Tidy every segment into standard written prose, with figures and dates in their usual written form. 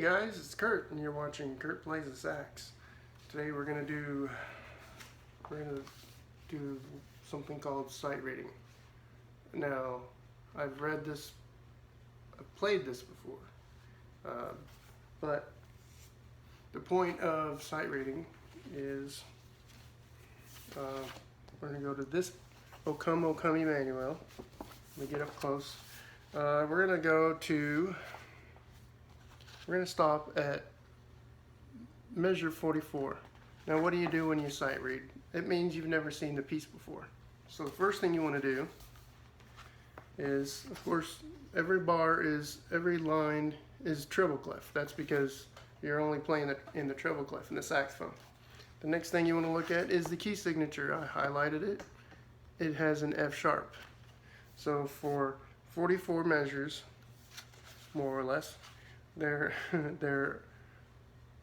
Hey guys, it's Kurt, and you're watching Kurt Plays the Sax. Today we're gonna do something called sight reading. Now, I've played this before, uh, but the point of sight reading is we're gonna go to this O Come, O Come Emmanuel. Let me get up close. We're gonna stop at measure 44. Now what do you do when you sight read? It means you've never seen the piece before. So the first thing you want to do is, of course, every line is treble clef. That's because you're only playing in the treble clef in the saxophone. The next thing you want to look at is the key signature. I highlighted it. It has an F sharp. So for 44 measures, more or less, you're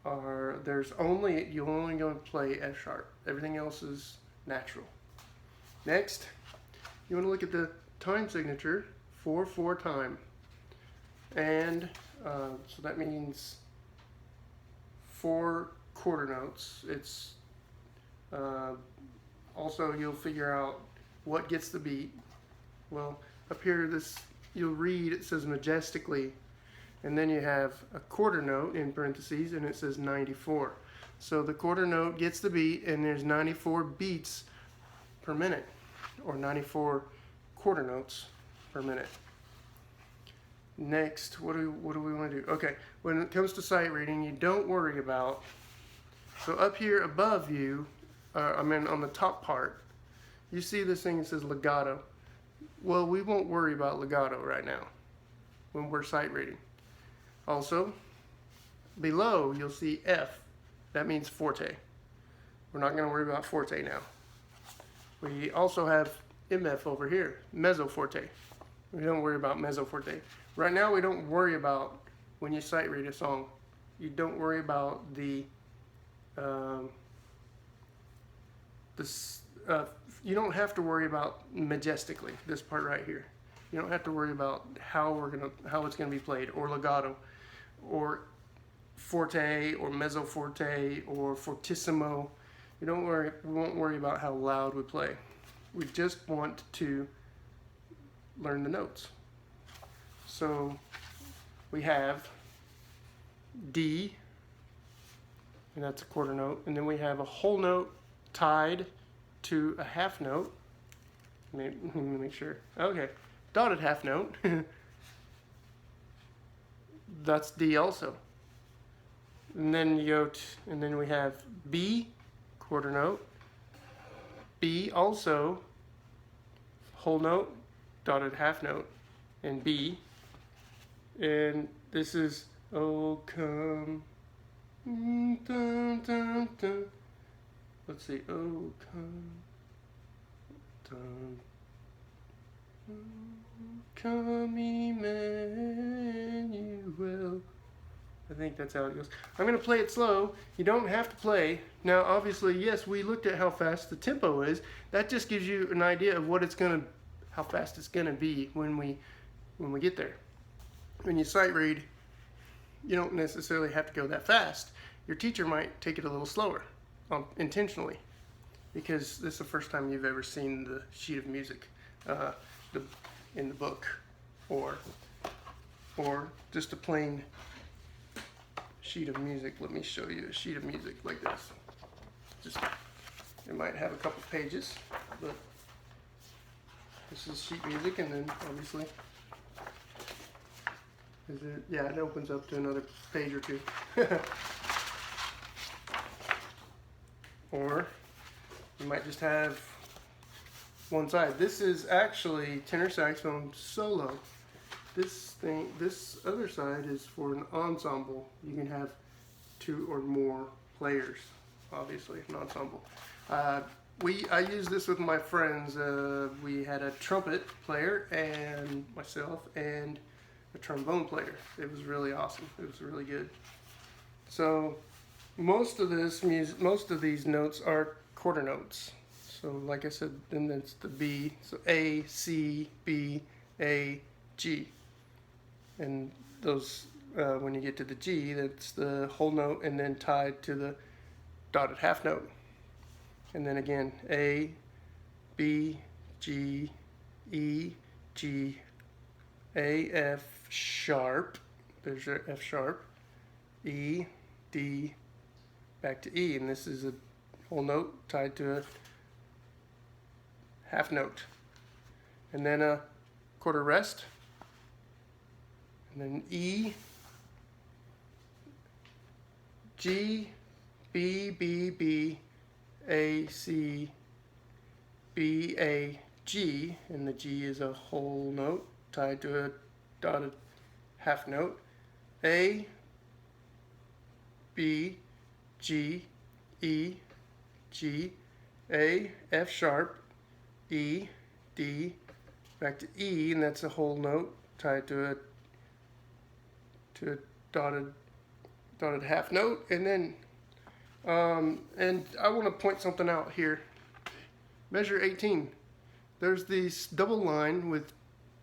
only going to play F sharp. Everything else is natural. Next, you want to look at the time signature, 4/4 time, and so that means 4 quarter notes. It's also, you'll figure out what gets the beat. Well, up here, you'll read, it says majestically, and then you have a quarter note in parentheses, and it says 94. So the quarter note gets the beat, and there's 94 beats per minute, or 94 quarter notes per minute. Next, what do we want to do? Okay, when it comes to sight reading, you don't worry about, so up here above you, on the top part, you see this thing that says legato. Well, we won't worry about legato right now when we're sight reading. Also, below you'll see F. That means forte. We're not going to worry about forte now. We also have MF over here, mezzo forte. We don't worry about mezzo forte. Right now we don't worry about, when you sight read a song, you don't worry about you don't have to worry about majestically, this part right here. You don't have to worry about how it's gonna be played, or legato, or forte, or mezzo forte, or fortissimo. We won't worry about how loud we play. We just want to learn the notes. So we have D, and that's a quarter note, and then we have a whole note tied to a half note. Let me make sure. Okay, dotted half note. That's D also. And then and then we have B, quarter note. B also, whole note, dotted half note, and B. And this is O Come. Dun, dun, dun. Let's see. Oh, come Emmanuel. I think that's how it goes. I'm going to play it slow. You don't have to play. Now, obviously, yes, we looked at how fast the tempo is. That just gives you an idea of how fast it's going to be when we get there. When you sight read, you don't necessarily have to go that fast. Your teacher might take it a little slower. Intentionally, because this is the first time you've ever seen the sheet of music in the book, or just a plain sheet of music. Let me show you a sheet of music like this. It might have a couple pages, but this is sheet music, and then obviously, it opens up to another page or two. Or you might just have one side. This is actually tenor saxophone solo. This other side is for an ensemble. You can have 2 or more players, obviously, an ensemble. I used this with my friends. We had a trumpet player and myself, and a trombone player. It was really awesome. It was really good. So most of these notes are quarter notes. So like I said, then that's the B. So A, C, B, A, G. And those when you get to the G, that's the whole note and then tied to the dotted half note. And then again, A, B, G, E, G, A, F sharp, there's your F sharp, E, D, back to E, and this is a whole note tied to a half note. And then a quarter rest, and then E, G, B, B, B, A, C, B, A, G, and the G is a whole note tied to a dotted half note. A, B, G, E, G, A, F sharp, E, D, back to E, and that's a whole note tied to a dotted half note. And then and I want to point something out here. Measure 18. There's this double line with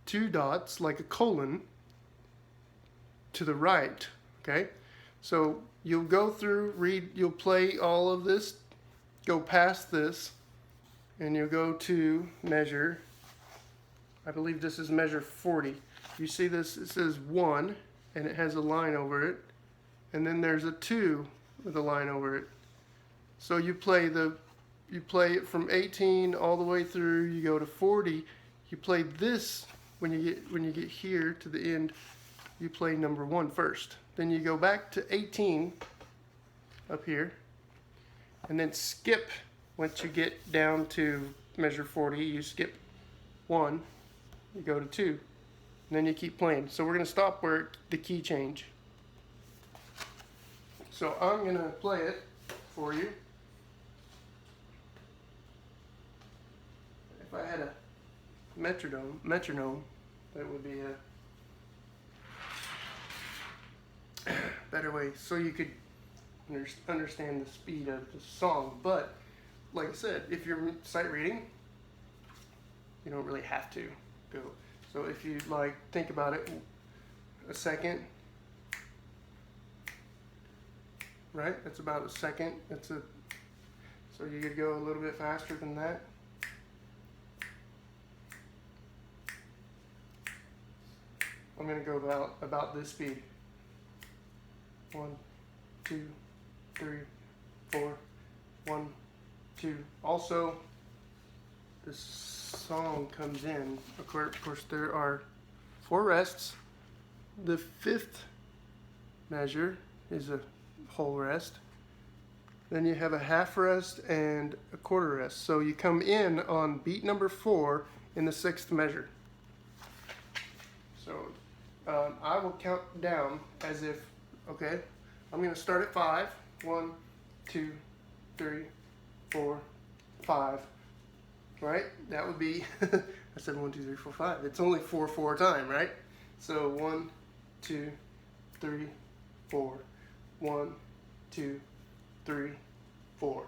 two dots like a colon to the right. Okay, so you'll go through, you'll play all of this, go past this, and you'll go to measure, I believe this is measure 40. You see this, it says 1 and it has a line over it, and then there's a 2 with a line over it. So you play it from 18 all the way through, you go to 40. You play this when you get here to the end, you play number 1 first. Then you go back to 18 up here, and then skip. Once you get down to measure 40, you skip 1, you go to 2, and then you keep playing. So we're going to stop where the key change. So I'm going to play it for you. If I had a metronome, that would be a better way, so you could understand the speed of the song. But like I said, if you're sight reading, you don't really have to go. So if you think about it a second, right? That's about a second. So you could go a little bit faster than that. I'm going to go about this speed. 1, 2, 3, 4, 1, 2. Also, this song comes in, of course there are 4 rests. The 5th measure is a whole rest. Then you have a half rest and a quarter rest. So you come in on beat number 4 in the 6th measure. So I will count down as if, okay, I'm going to start at 5. 1, 2, 3, 4, 5. Right? That would be, I said 1, 2, 3, 4, 5. It's only 4 time, right? So 1, 2, 3, 4. 1, 2, 3, 4.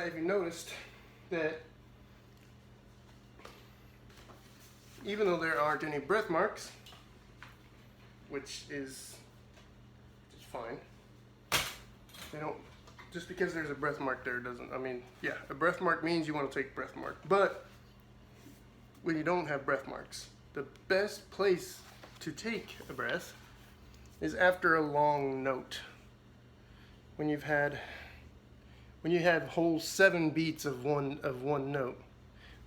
if you noticed that even though there aren't any breath marks, which is fine, they don't, just because there's a breath mark there doesn't, I mean, yeah, a breath mark means you want to take breath mark, but when you don't have breath marks, the best place to take a breath is after a long note. When you have whole 7 beats of one note.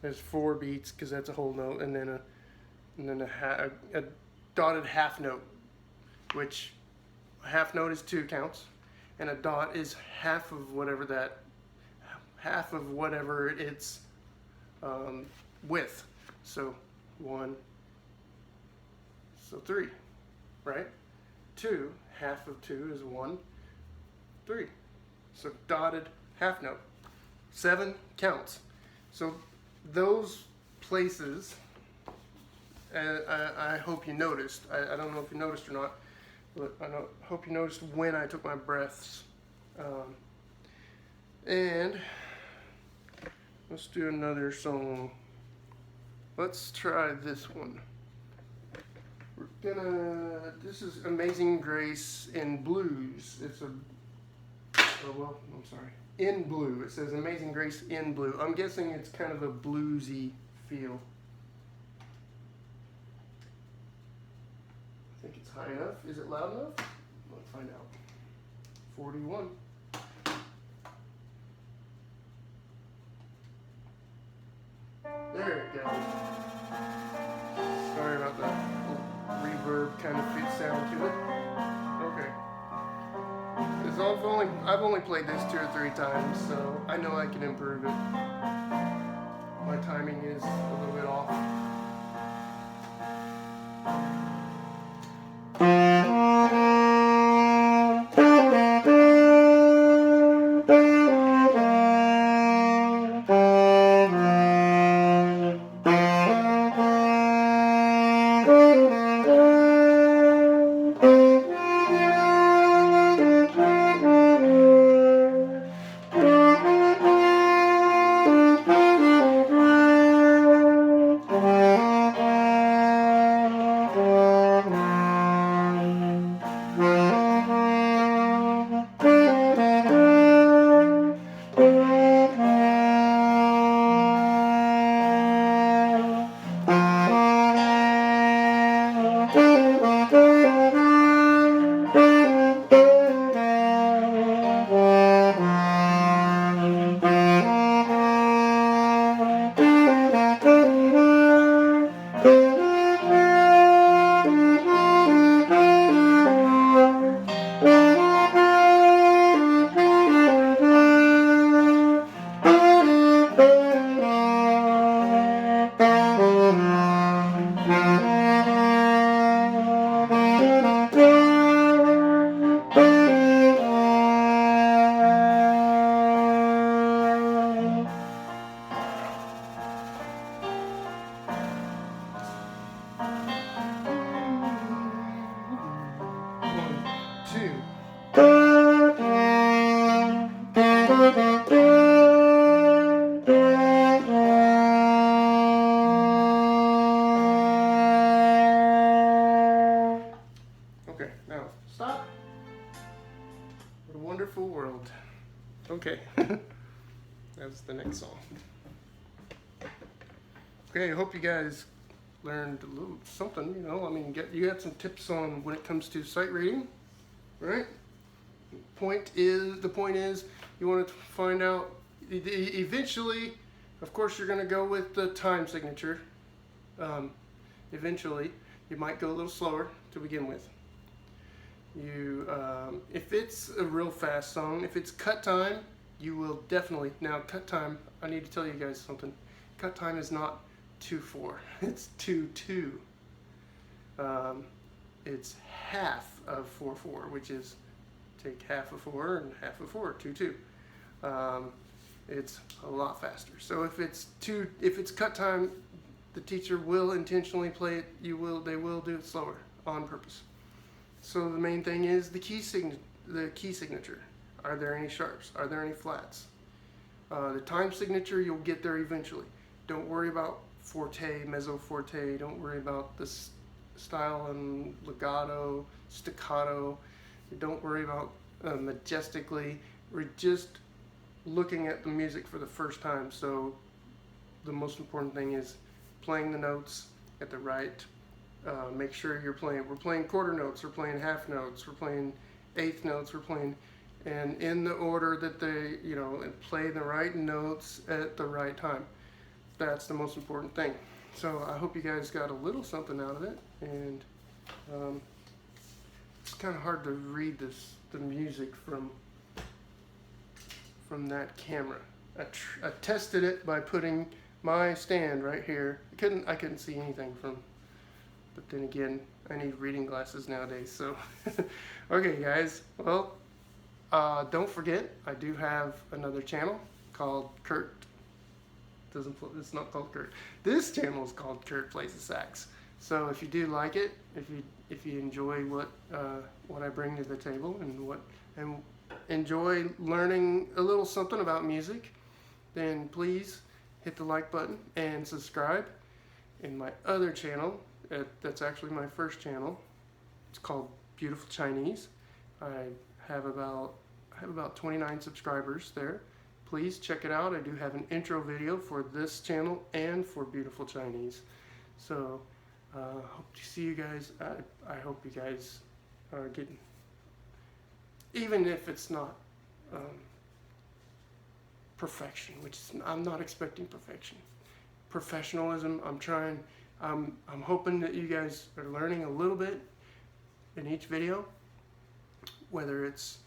There's 4 beats because that's a whole note, and then a dotted half note, which a half note is 2 counts, and a dot is half of whatever its width. So 1, so 3, right? 2, half of 2 is 1, 3. So dotted half note. 7 counts. So those places, I hope you noticed. I don't know if you noticed or not, but I hope you noticed when I took my breaths. And let's do another song. Let's try this one. This is Amazing Grace in blues. It's in blue. It says Amazing Grace in blue. I'm guessing it's kind of a bluesy feel. I think it's high enough. Is it loud enough? Let's find out. 41. There it goes. Sorry about that reverb kind of sound to it. Okay. Because I've only played this 2 or 3 times, so I know I can improve it. My timing is a little bit off. Okay, now stop. What a wonderful world. Okay, that's the next song. Okay, I hope you guys learned a little something, you know. I mean, you got some tips on when it comes to sight reading, right? The point is you want to find out, eventually, of course you're going to go with the time signature. Eventually, you might go a little slower to begin with. If it's a real fast song, if it's cut time, you will definitely, now cut time, I need to tell you guys something. Cut time is not 2/4, it's 2/2. It's half of 4/4, which is take half of 4 and half of 4, 2/2. It's a lot faster. So if it's cut time, the teacher will intentionally play it. They will do it slower on purpose. So the main thing is the key signature. Are there any sharps? Are there any flats? The time signature, you'll get there eventually. Don't worry about forte, mezzo forte. Don't worry about this style and legato, staccato. Don't worry about majestically. We're just looking at the music for the first time. So the most important thing is playing the notes at the right. Make sure we're playing quarter notes, we're playing half notes, we're playing eighth notes, we're playing, and in the order that they, and play the right notes at the right time. That's the most important thing. So I hope you guys got a little something out of it, and it's kind of hard to read the music from that camera. I tested it by putting my stand right here. I couldn't see anything from, but then again, I need reading glasses nowadays, so. Okay guys, well, don't forget, I do have another channel called Kurt. It's not called Kurt. This channel is called Kurt Plays the Sax. So if you do like it, if you enjoy what I bring to the table and enjoy learning a little something about music, then please hit the like button and subscribe. In my other channel, that's actually my first channel, it's called Beautiful Chinese. I have about 29 subscribers there. Please check it out. I do have an intro video for this channel and for Beautiful Chinese. So hope to see you guys. I hope you guys are getting, even if it's not perfection, I'm not expecting perfection. Professionalism, I'm hoping that you guys are learning a little bit in each video, whether it's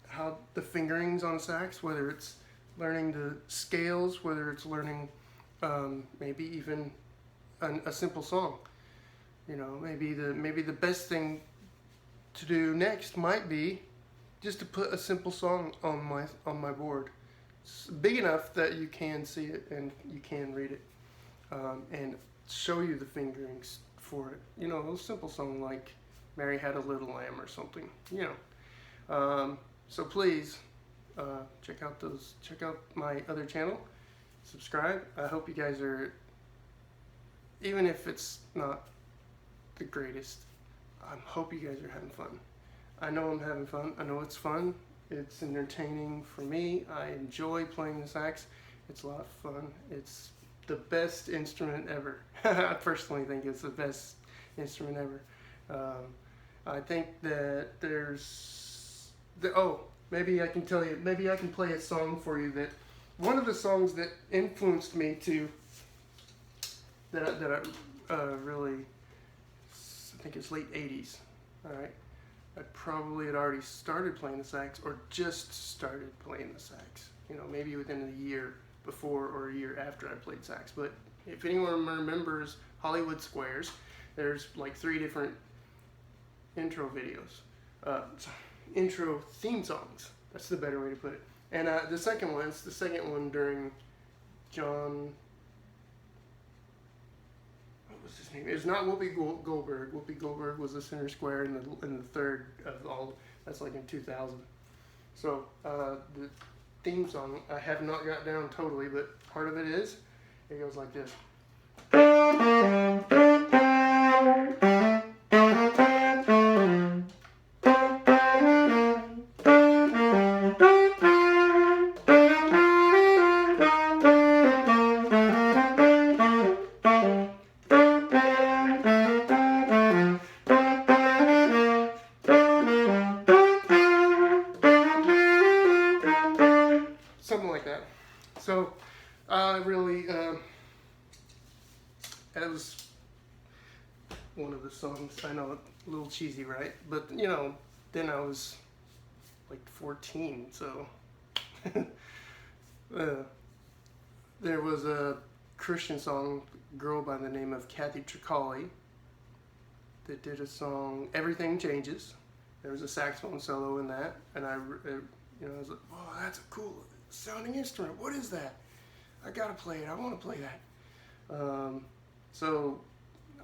how the fingerings on sax, whether it's learning the scales, whether it's learning maybe even a simple song. Maybe the best thing to do next might be just to put a simple song on my board. It's big enough that you can see it and you can read it, and show you the fingerings for it. A simple song like Mary Had a Little Lamb or something. So please check out my other channel, subscribe. I hope you guys are, even if it's not the greatest, I hope you guys are having fun. I know I'm having fun. I know it's fun. It's entertaining for me. I enjoy playing the sax. It's a lot of fun. It's the best instrument ever. I personally think it's the best instrument ever. I think that maybe I can tell you, maybe I can play a song for you that, one of the songs that influenced me that I really, I think it's late 80s, alright? I probably had already started playing the sax, or just started playing the sax. Maybe within a year before or a year after I played sax. But if anyone remembers Hollywood Squares, there's like 3 different intro videos. Intro theme songs. That's the better way to put it. And the second one during John, what was his name? It's not Whoopi Goldberg. Whoopi Goldberg was the center square in the third of all. That's like in 2000. So the theme song I have not got down totally, but part of it goes like this. Something like that. So really, that was one of the songs. I know, a little cheesy, right? But then I was like 14, so there was a Christian song, girl by the name of Kathy Tricoli, that did a song, Everything Changes. There was a saxophone solo in that, and I was like, oh, that's a cool sounding instrument. What is that? I gotta play it. I want to play that. So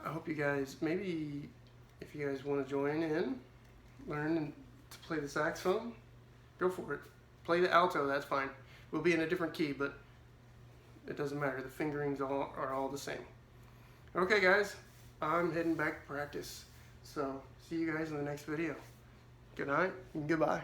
I hope you guys, maybe if you guys want to join in, learn to play the saxophone, go for it. Play the alto, that's fine. We'll be in a different key, but it doesn't matter. The fingerings are all the same. Okay, guys, I'm heading back to practice. So, see you guys in the next video. Good night and goodbye.